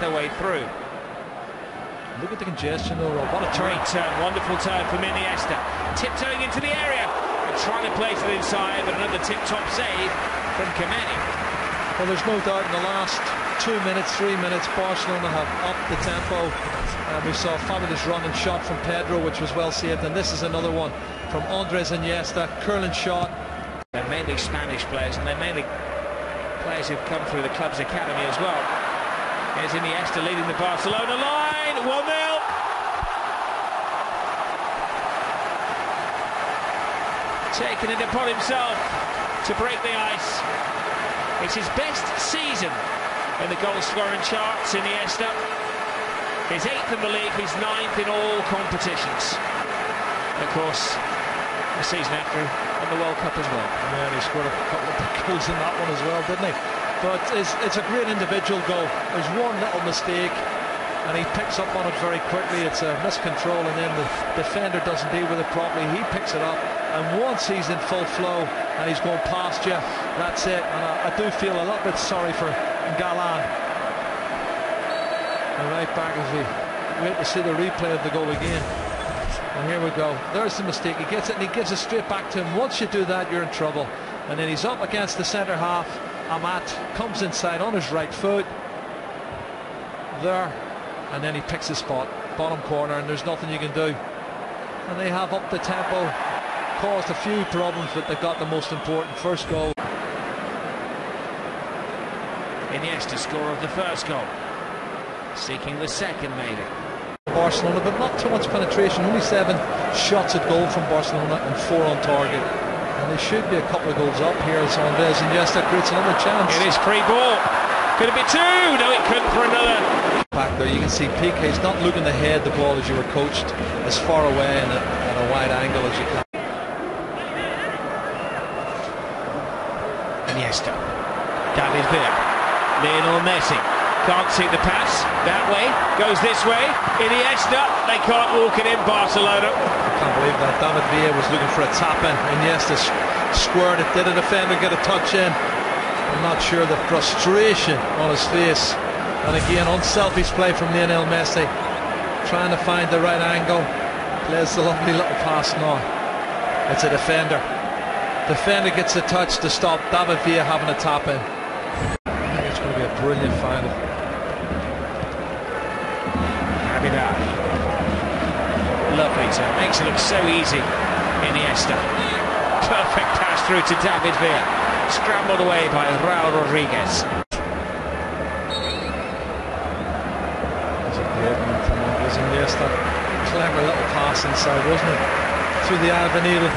their way through. Look at the congestion though, Rob. What a Great turn, wonderful turn from Iniesta. Tiptoeing into the area and trying to place it inside, but another tip-top save from Kameni. Well, there's no doubt in the last 2 minutes, 3 minutes, Barcelona have upped the tempo. We saw a fabulous run and shot from Pedro, which was well saved, and this is another one from Andres Iniesta, curling shot. They're mainly Spanish players, and they're mainly players who've come through the club's academy as well. Here's Iniesta leading the Barcelona line, 1-0. Taking it upon himself to break the ice. It's his best season in the goal-scoring charts, Iniesta. His 8th in the league, he's 9th in all competitions. And of course, the season after in the World Cup as well. Yeah, he scored a couple of big goals in that one as well, didn't he? But it's a great individual goal. There's one little mistake and he picks up on it very quickly. It's a miscontrol, and then the defender doesn't deal with it properly. He picks it up, and once he's in full flow and he's going past you, that's it. And I do feel a little bit sorry for Galan. And right back as we wait to see the replay of the goal again. And here we go. There's the mistake. He gets it and he gives it straight back to him. Once you do that, you're in trouble. And then he's up against the centre half. Amat comes inside on his right foot there, and then he picks his spot, bottom corner, and there's nothing you can do. And they have upped the tempo, caused a few problems, but they got the most important first goal. Iniesta, scorer of the first goal, seeking the second maybe. Barcelona, but not too much penetration. Only 7 shots at goal from Barcelona and 4 on target. And they should be a couple of goals up here as Andres Iniesta creates another chance. It is free ball. Could it be 2? No, it couldn't for another. Back there, you can see Piqué's not looking to head the ball as you were coached, as far away and at a wide angle as you can. Iniesta, David Villa, Lionel Messi. Can't see the pass. That way, goes this way. Iniesta, they can't walk it in, Barcelona. I can't believe that. David Villa was looking for a tap in. Iniesta squared it. Did a defender get a touch in? I'm not sure. The frustration on his face. And again, unselfish play from Lionel Messi. Trying to find the right angle. Plays the lovely little pass now. It's a defender. Defender gets a touch to stop David Villa having a tap in. I think it's going to be a brilliant final. Lovely turn, makes it look so easy. Iniesta, perfect pass through to David Villa, scrambled away by Raul Rodriguez. Iniesta, clever little pass inside, wasn't it? Through the eye of the needle.